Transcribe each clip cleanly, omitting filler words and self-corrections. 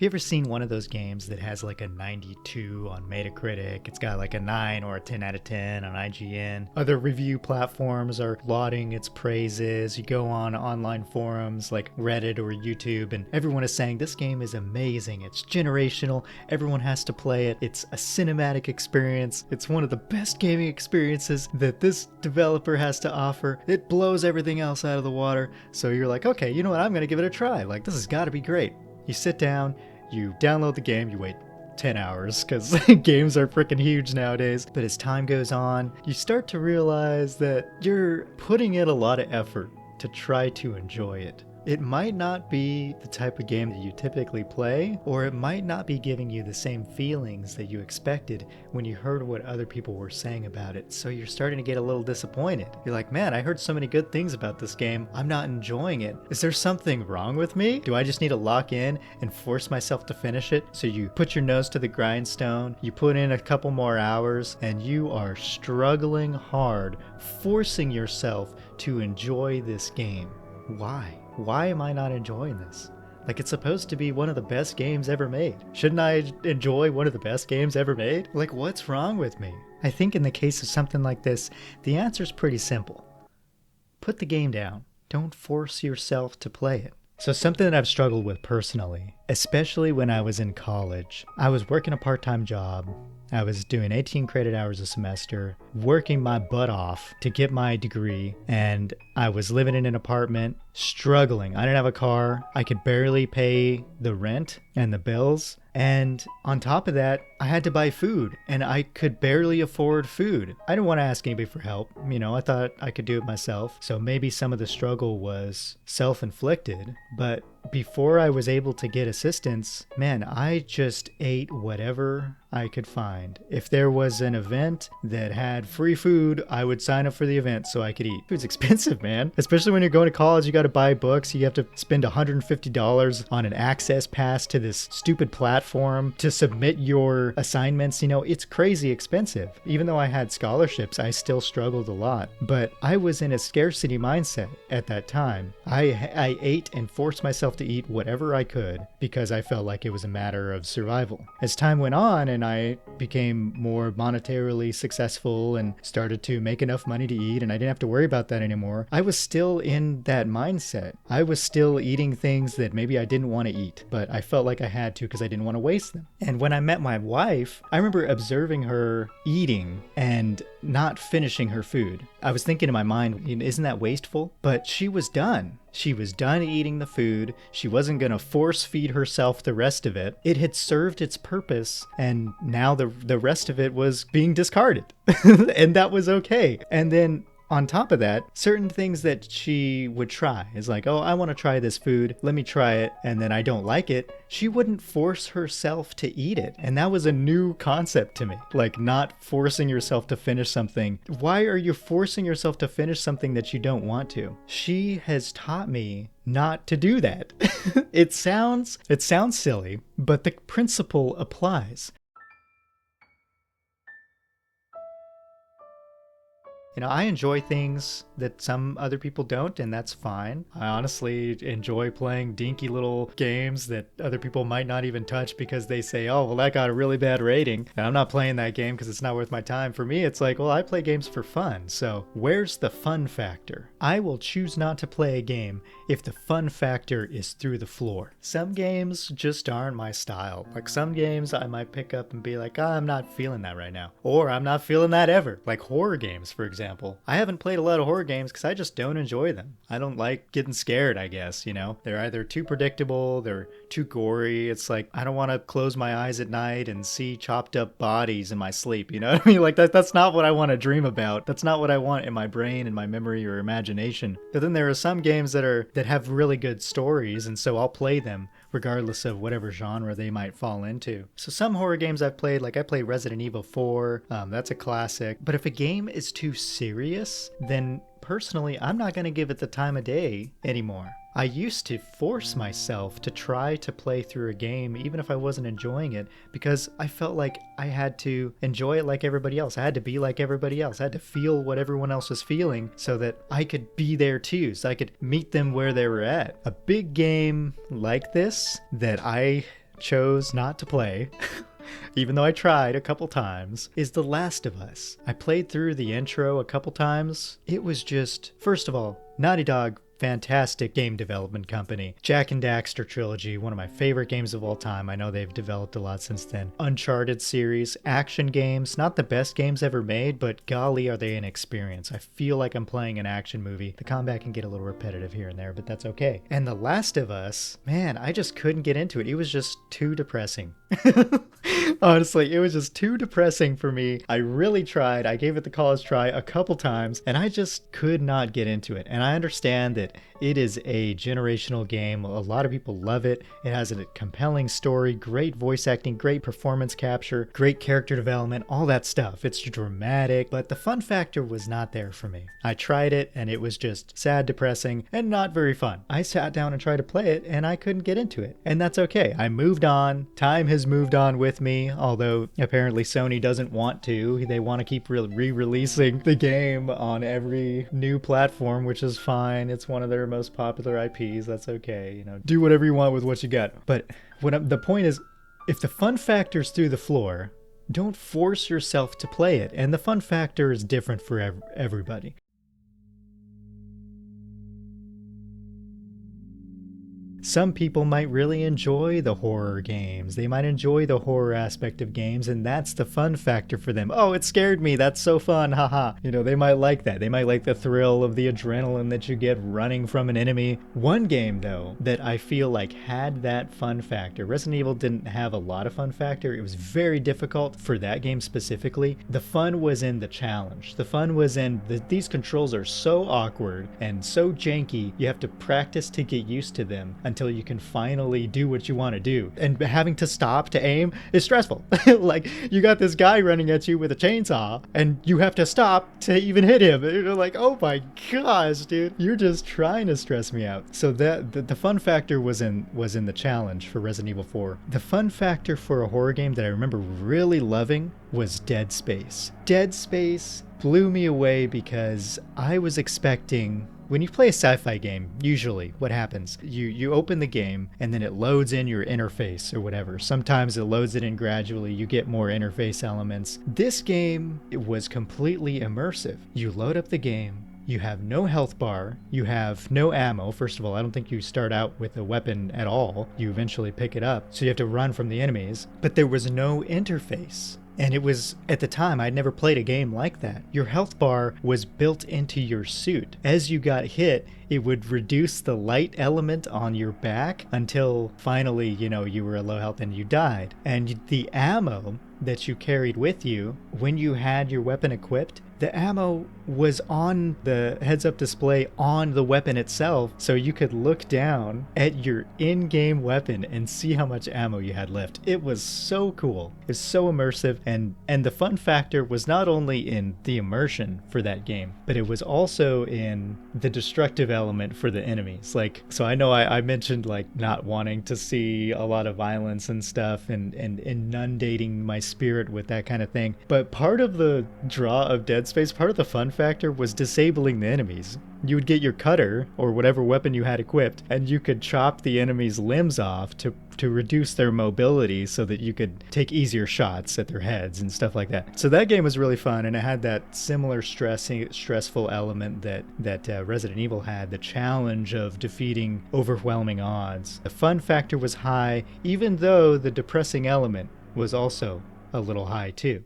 you ever seen one of those games that has like a 92 on Metacritic? It's got like a 9 or a 10 out of 10 on IGN. Other review platforms are lauding its praises. You go on online forums like Reddit or YouTube, and everyone is saying this game is amazing. It's generational. Everyone has to play it. It's a cinematic experience. It's one of the best gaming experiences that this developer has to offer. It blows everything else out of the water. So you're like, okay, you know what? I'm going to give it a try. Like, this has got to be great. You sit down, you download the game, you wait 10 hours because games are freaking huge nowadays. But as time goes on, you start to realize that you're putting in a lot of effort to try to enjoy it. It might not be the type of game that you typically play, or it might not be giving you the same feelings that you expected when you heard what other people were saying about it. So you're starting to get a little disappointed. You're like, man, I heard so many good things about this game. I'm not enjoying it. Is there something wrong with me? Do I just need to lock in and force myself to finish it? So you put your nose to the grindstone, you put in a couple more hours, and you are struggling hard, forcing yourself to enjoy this game. Why? Why am I not enjoying this? Like, it's supposed to be one of the best games ever made. Shouldn't I enjoy one of the best games ever made? Like, what's wrong with me? I think in the case of something like this, the answer's pretty simple. Put the game down. Don't force yourself to play it. So something that I've struggled with personally, especially when I was in college, I was working a part-time job. I was doing 18 credit hours a semester, working my butt off to get my degree, and I was living in an apartment, struggling. I didn't have a car. I could barely pay the rent and the bills. And on top of that, I had to buy food, and I could barely afford food. I didn't want to ask anybody for help. I thought I could do it myself. So maybe some of the struggle was self-inflicted, but before I was able to get assistance, man, I just ate whatever I could find. If there was an event that had free food, I would sign up for the event so I could eat. Food's expensive, man. Especially when you're going to college, you got to buy books. You have to spend $150 on an access pass to this stupid platform to submit your assignments. It's crazy expensive. Even though I had scholarships, I still struggled a lot. But I was in a scarcity mindset at that time. I ate and forced myself to eat whatever I could because I felt like it was a matter of survival. As time went on and I became more monetarily successful and started to make enough money to eat, and I didn't have to worry about that anymore, I was still in that mindset. I was still eating things that maybe I didn't want to eat, but I felt like I had to because I didn't want to waste them. And when I met my wife, I remember observing her eating and not finishing her food. I was thinking in my mind, isn't that wasteful? But she was done. She was done eating the food. She wasn't going to force feed herself the rest of it. It had served its purpose, and now the rest of it was being discarded. And that was okay. And then on top of that, certain things that she would try is like, oh, I want to try this food. Let me try it. And then I don't like it. She wouldn't force herself to eat it. And that was a new concept to me. Like, not forcing yourself to finish something. Why are you forcing yourself to finish something that you don't want to? She has taught me not to do that. It sounds silly, but the principle applies. I enjoy things that some other people don't, and that's fine. I honestly enjoy playing dinky little games that other people might not even touch because they say, oh, well, that got a really bad rating, and I'm not playing that game because it's not worth my time. For me, it's like, well, I play games for fun, so where's the fun factor? I will choose not to play a game if the fun factor is through the floor. Some games just aren't my style. Like, some games I might pick up and be like, oh, I'm not feeling that right now. Or I'm not feeling that ever. Like horror games, for example. I haven't played a lot of horror games because I just don't enjoy them. I don't like getting scared, I guess, They're either too predictable, they're too gory. It's like, I don't want to close my eyes at night and see chopped up bodies in my sleep, you know what I mean? Like, that's not what I want to dream about. That's not what I want in my brain, in my memory or imagination. But then there are some games that have really good stories, and so I'll play them regardless of whatever genre they might fall into. So some horror games I've played, like I played Resident Evil 4, that's a classic. But if a game is too serious, then personally, I'm not going to give it the time of day anymore. I used to force myself to try to play through a game even if I wasn't enjoying it because I felt like I had to enjoy it like everybody else. I had to be like everybody else. I had to feel what everyone else was feeling so that I could be there too, so I could meet them where they were at. A big game like this that I chose not to play, even though I tried a couple times, is The Last of Us. I played through the intro a couple times. It was just, first of all, Naughty Dog, fantastic game development company. Jak and Daxter trilogy, one of my favorite games of all time. I know they've developed a lot since then. Uncharted series, action games, not the best games ever made, but golly are they an experience. I feel like I'm playing an action movie. The combat can get a little repetitive here and there, but that's okay. And The Last of Us, man, I just couldn't get into it. It was just too depressing. Honestly, it was just too depressing for me. I really tried. I gave it the college try a couple times, and I just could not get into it. And I understand that it is a generational game. A lot of people love it. It has a compelling story, great voice acting, great performance capture, great character development, all that stuff. It's dramatic, but the fun factor was not there for me. I tried it, and it was just sad, depressing, and not very fun. I sat down and tried to play it, and I couldn't get into it. And that's okay. I moved on. Time has moved on with me, although apparently Sony doesn't want to. They want to keep re-releasing the game on every new platform, which is fine. It's one of their most popular IPs. That's okay. You know, do whatever you want with what you got. But the point is, if the fun factor's through the floor, don't force yourself to play it. And the fun factor is different for everybody. Some people might really enjoy the horror games. They might enjoy the horror aspect of games, and that's the fun factor for them. Oh, it scared me. That's so fun. Haha. You know, they might like that. They might like the thrill of the adrenaline that you get running from an enemy. One game, though, that I feel like had that fun factor. Resident Evil didn't have a lot of fun factor. It was very difficult for that game specifically. The fun was in the challenge. The fun was in these controls are so awkward and so janky. You have to practice to get used to them until you can finally do what you want to do. And having to stop to aim is stressful. Like, you got this guy running at you with a chainsaw, and you have to stop to even hit him. And you're like, oh my gosh, dude, you're just trying to stress me out. So the fun factor was in the challenge for Resident Evil 4. The fun factor for a horror game that I remember really loving was Dead Space. Dead Space blew me away because I was expecting... When you play a sci-fi game, usually what happens, you open the game and then it loads in your interface or whatever. Sometimes it loads it in gradually, you get more interface elements. This game, it was completely immersive. You load up the game, you have no health bar, you have no ammo. First of all, I don't think you start out with a weapon at all. You eventually pick it up, so you have to run from the enemies. But there was no interface. And it was, at the time, I'd never played a game like that. Your health bar was built into your suit. As you got hit, it would reduce the light element on your back until finally, you were at low health and you died. And the ammo that you carried with you, when you had your weapon equipped, the ammo was on the heads-up display on the weapon itself, so you could look down at your in-game weapon and see how much ammo you had left. It was so cool. It was so immersive, and the fun factor was not only in the immersion for that game, but it was also in the destructive element for the enemies. Like, so I know I mentioned like not wanting to see a lot of violence and stuff and inundating my spirit with that kind of thing, but part of the draw of Dead Space, part of the fun factor was disabling the enemies. You would get your cutter or whatever weapon you had equipped, and you could chop the enemy's limbs off to reduce their mobility so that you could take easier shots at their heads and stuff like that. So that game was really fun, and it had that similar stressful element that Resident Evil had, the challenge of defeating overwhelming odds. The fun factor was high, even though the depressing element was also a little high too.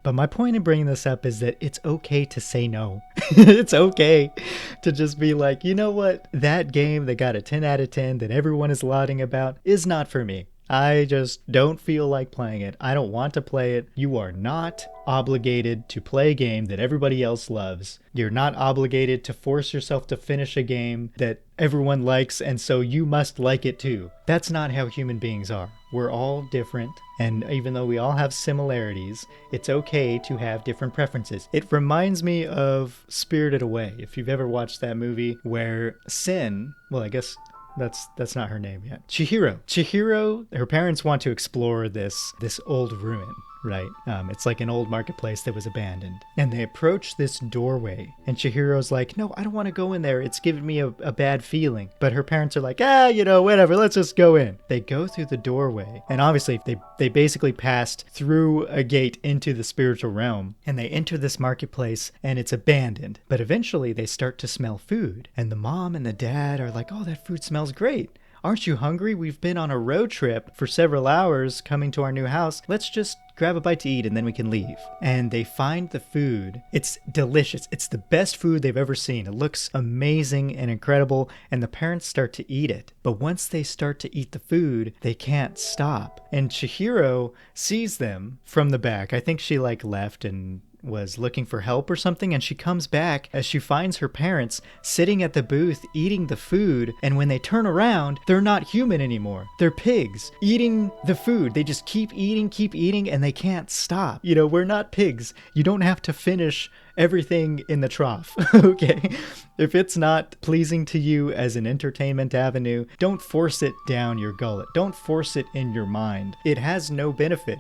But my point in bringing this up is that it's okay to say no. It's okay to just be like, you know what? That game that got a 10 out of 10 that everyone is lauding about is not for me. I just don't feel like playing it. I don't want to play it. You are not obligated to play a game that everybody else loves. You're not obligated to force yourself to finish a game that everyone likes, and so you must like it too. That's not how human beings are. We're all different, and even though we all have similarities, it's okay to have different preferences. It reminds me of Spirited Away, if you've ever watched that movie where Sin, well, I guess that's not her name yet. Chihiro, her parents want to explore this old ruin. right? It's like an old marketplace that was abandoned. And they approach this doorway, and Chihiro's like, no, I don't want to go in there. It's giving me a bad feeling. But her parents are like, whatever, let's just go in. They go through the doorway, and obviously they basically passed through a gate into the spiritual realm, and they enter this marketplace, and it's abandoned. But eventually they start to smell food, and the mom and the dad are like, oh, that food smells great. Aren't you hungry? We've been on a road trip for several hours coming to our new house. Let's just grab a bite to eat and then we can leave. And they find the food. It's delicious. It's the best food they've ever seen. It looks amazing and incredible, and the parents start to eat it. But once they start to eat the food, they can't stop. And Chihiro sees them from the back. I think she left and was looking for help or something, and she comes back as she finds her parents sitting at the booth eating the food, and when they turn around, they're not human anymore. They're pigs eating the food. They just keep eating, and they can't stop. We're not pigs. You don't have to finish everything in the trough, okay? If it's not pleasing to you as an entertainment avenue, don't force it down your gullet. Don't force it in your mind. It has no benefit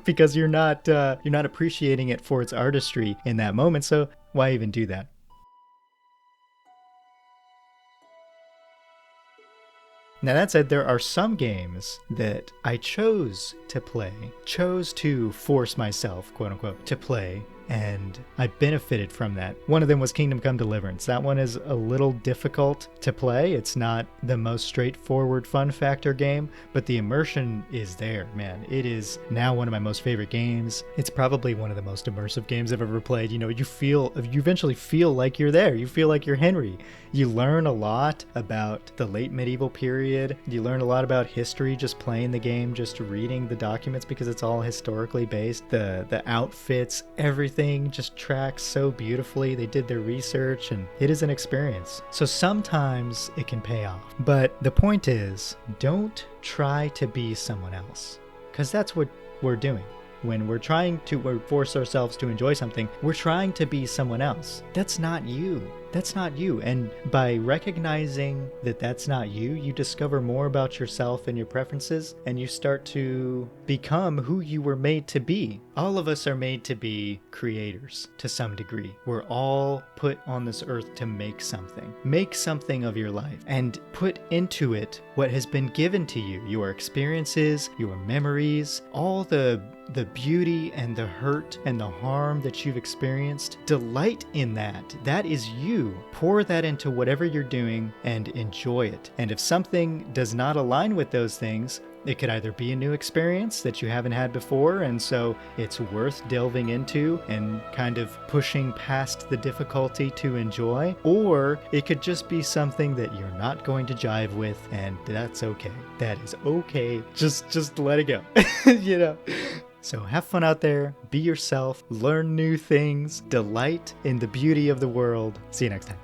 because you're not appreciating it for its artistry in that moment, so why even do that? Now that said, there are some games that I chose to force myself, quote unquote, to play, and I benefited from that. One of them was Kingdom Come Deliverance. That one is a little difficult to play. It's not the most straightforward fun factor game, but the immersion is there, man. It is now one of my most favorite games. It's probably one of the most immersive games I've ever played. You eventually feel like you're there. You feel like you're Henry. You learn a lot about the late medieval period. You learn a lot about history just playing the game, just reading the documents, because it's all historically based. The outfits, everything just tracks so beautifully. They did their research, and it is an experience. So sometimes it can pay off. But the point is, don't try to be someone else, because that's what we're doing. When we're trying to force ourselves to enjoy something, we're trying to be someone else. That's not you. That's not you. And by recognizing that that's not you, you discover more about yourself and your preferences, and you start to become who you were made to be. All of us are made to be creators to some degree. We're all put on this earth to make something. Make something of your life and put into it what has been given to you, your experiences, your memories, all the beauty and the hurt and the harm that you've experienced. Delight in that. That is you. Pour that into whatever you're doing and enjoy it. And if something does not align with those things, it could either be a new experience that you haven't had before, and so it's worth delving into and kind of pushing past the difficulty to enjoy, or it could just be something that you're not going to jive with, and that's okay. That is okay. Just let it go. So have fun out there, be yourself, learn new things, delight in the beauty of the world. See you next time.